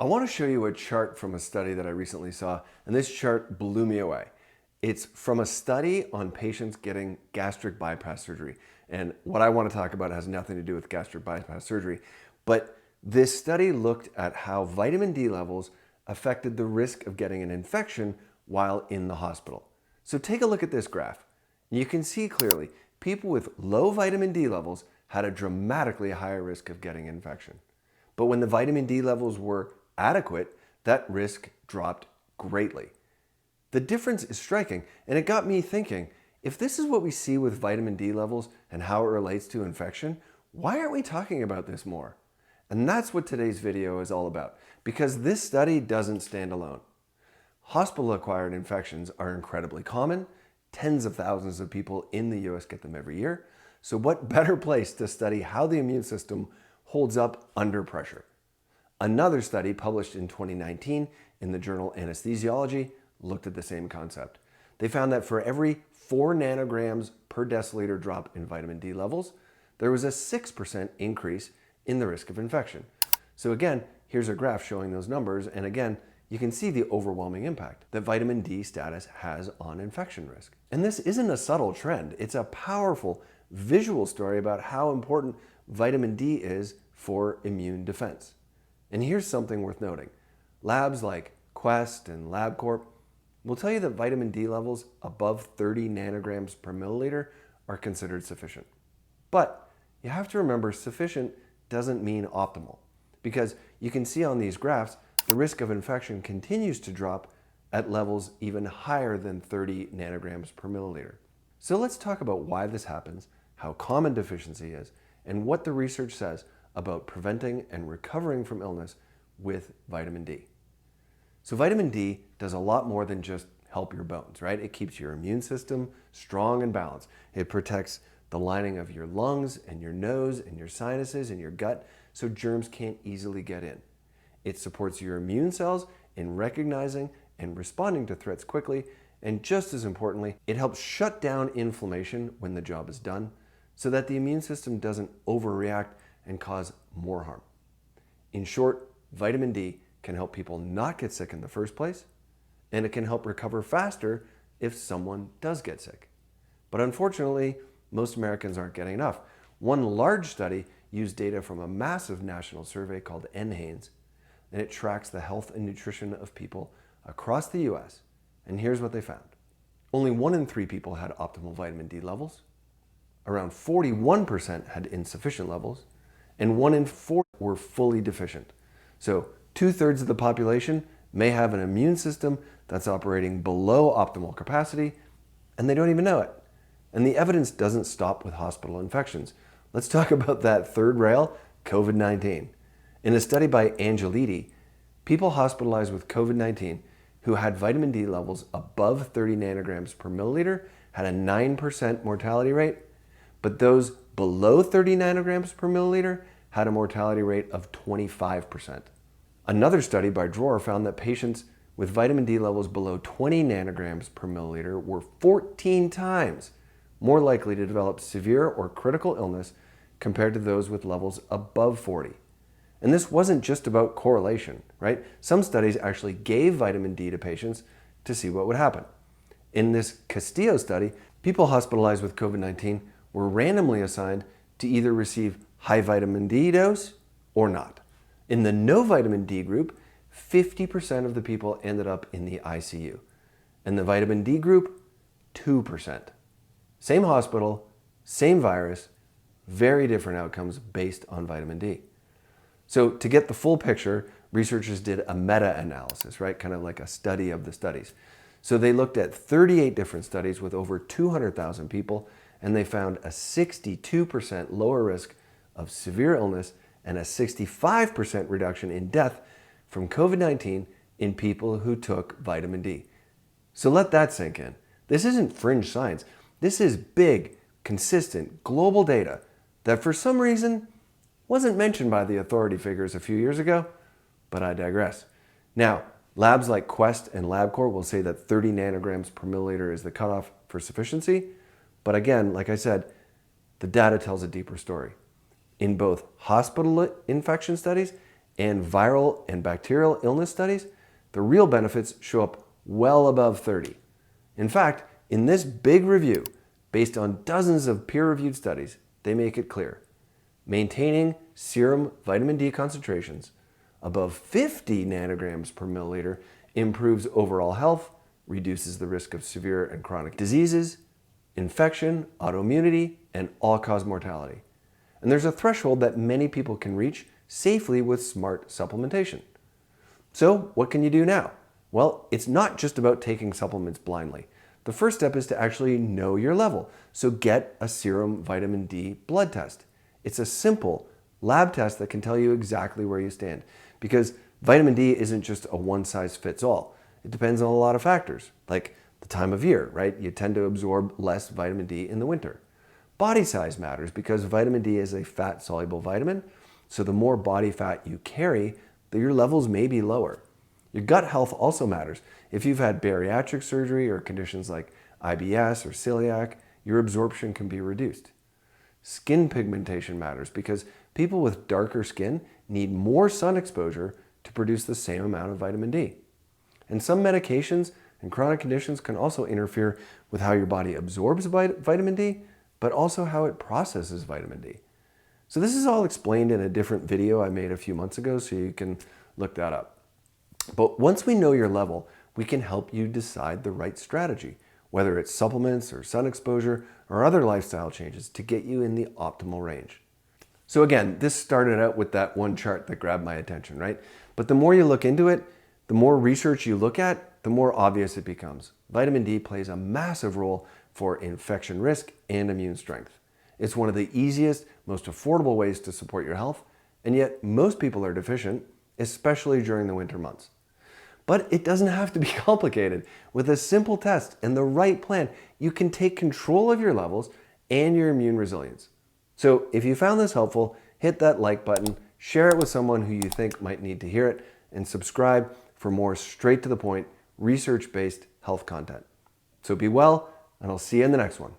I want to show you a chart from a study that I recently saw, and this chart blew me away. It's from a study on patients getting gastric bypass surgery. And what I want to talk about has nothing to do with gastric bypass surgery, but this study looked at how vitamin D levels affected the risk of getting an infection while in the hospital. So take a look at this graph. You can see clearly people with low vitamin D levels had a dramatically higher risk of getting infection. But when the vitamin D levels were adequate, that risk dropped greatly. The difference is striking, and it got me thinking, if this is what we see with vitamin D levels and how it relates to infection, why aren't we talking about this more? And that's what today's video is all about, because this study doesn't stand alone. Hospital-acquired infections are incredibly common. Tens of thousands of people in the US get them every year. So what better place to study how the immune system holds up under pressure? Another study published in 2019 in the journal Anesthesiology looked at the same concept. They found that for every 4 nanograms per deciliter drop in vitamin D levels, there was a 6% increase in the risk of infection. So again, here's a graph showing those numbers, and again, you can see the overwhelming impact that vitamin D status has on infection risk. And this isn't a subtle trend. It's a powerful visual story about how important vitamin D is for immune defense. And here's something worth noting. Labs like Quest and LabCorp will tell you that vitamin D levels above 30 nanograms per milliliter are considered sufficient. But you have to remember, sufficient doesn't mean optimal, because you can see on these graphs the risk of infection continues to drop at levels even higher than 30 nanograms per milliliter. So let's talk about why this happens, how common deficiency is, and what the research says about preventing and recovering from illness with vitamin D. So vitamin D does a lot more than just help your bones, right? It keeps your immune system strong and balanced. It protects the lining of your lungs and your nose and your sinuses and your gut so germs can't easily get in. It supports your immune cells in recognizing and responding to threats quickly, and just as importantly, it helps shut down inflammation when the job is done so that the immune system doesn't overreact and cause more harm. In short, vitamin D can help people not get sick in the first place, and it can help recover faster if someone does get sick. But unfortunately, most Americans aren't getting enough. One large study used data from a massive national survey called NHANES, and it tracks the health and nutrition of people across the US. And here's what they found. Only 1 in 3 people had optimal vitamin D levels. Around 41% had insufficient levels, and 1 in 4 were fully deficient. So 2/3 of the population may have an immune system that's operating below optimal capacity, and they don't even know it. And the evidence doesn't stop with hospital infections. Let's talk about that third rail, COVID-19. In a study by Angelidi, people hospitalized with COVID-19 who had vitamin D levels above 30 nanograms per milliliter had a 9% mortality rate, but those below 30 nanograms per milliliter had a mortality rate of 25%. Another study by Dror found that patients with vitamin D levels below 20 nanograms per milliliter were 14 times more likely to develop severe or critical illness compared to those with levels above 40. And this wasn't just about correlation, right? Some studies actually gave vitamin D to patients to see what would happen. In this Castillo study, people hospitalized with COVID-19 were randomly assigned to either receive high vitamin D dose or not. In the no vitamin D group, 50% of the people ended up in the ICU. In the vitamin D group, 2%. Same hospital, same virus, very different outcomes based on vitamin D. So to get the full picture, researchers did a meta-analysis, right? Kind of like a study of the studies. So they looked at 38 different studies with over 200,000 people, and they found a 62% lower risk of severe illness and a 65% reduction in death from COVID-19 in people who took vitamin D. So let that sink in. This isn't fringe science. This is big, consistent, global data that for some reason wasn't mentioned by the authority figures a few years ago, but I digress. Now, labs like Quest and LabCorp will say that 30 nanograms per milliliter is the cutoff for sufficiency, but again, like I said, the data tells a deeper story. In both hospital infection studies and viral and bacterial illness studies, the real benefits show up well above 30. In fact, in this big review, based on dozens of peer-reviewed studies, they make it clear. Maintaining serum vitamin D concentrations above 50 nanograms per milliliter improves overall health, reduces the risk of severe and chronic diseases, infection, autoimmunity, and all-cause mortality. And there's a threshold that many people can reach safely with smart supplementation. So what can you do now? Well, it's not just about taking supplements blindly. The first step is to actually know your level. So get a serum vitamin D blood test. It's a simple lab test that can tell you exactly where you stand, because vitamin D isn't just a one-size-fits-all. It depends on a lot of factors, like the time of year, right? You tend to absorb less vitamin D in the winter. Body size matters because vitamin D is a fat-soluble vitamin, so the more body fat you carry, your levels may be lower. Your gut health also matters. If you've had bariatric surgery or conditions like IBS or celiac, your absorption can be reduced. Skin pigmentation matters because people with darker skin need more sun exposure to produce the same amount of vitamin D. And some medications and chronic conditions can also interfere with how your body absorbs vitamin D, but also how it processes vitamin D. So this is all explained in a different video I made a few months ago, so you can look that up. But once we know your level, we can help you decide the right strategy, whether it's supplements or sun exposure or other lifestyle changes to get you in the optimal range. So again, this started out with that one chart that grabbed my attention, right? But the more you look into it, the more research you look at, the more obvious it becomes. Vitamin D plays a massive role for infection risk and immune strength. It's one of the easiest, most affordable ways to support your health, and yet most people are deficient, especially during the winter months. But it doesn't have to be complicated. With a simple test and the right plan, you can take control of your levels and your immune resilience. So if you found this helpful, hit that like button, share it with someone who you think might need to hear it, and subscribe for more straight to the point, research-based health content. So be well, and I'll see you in the next one.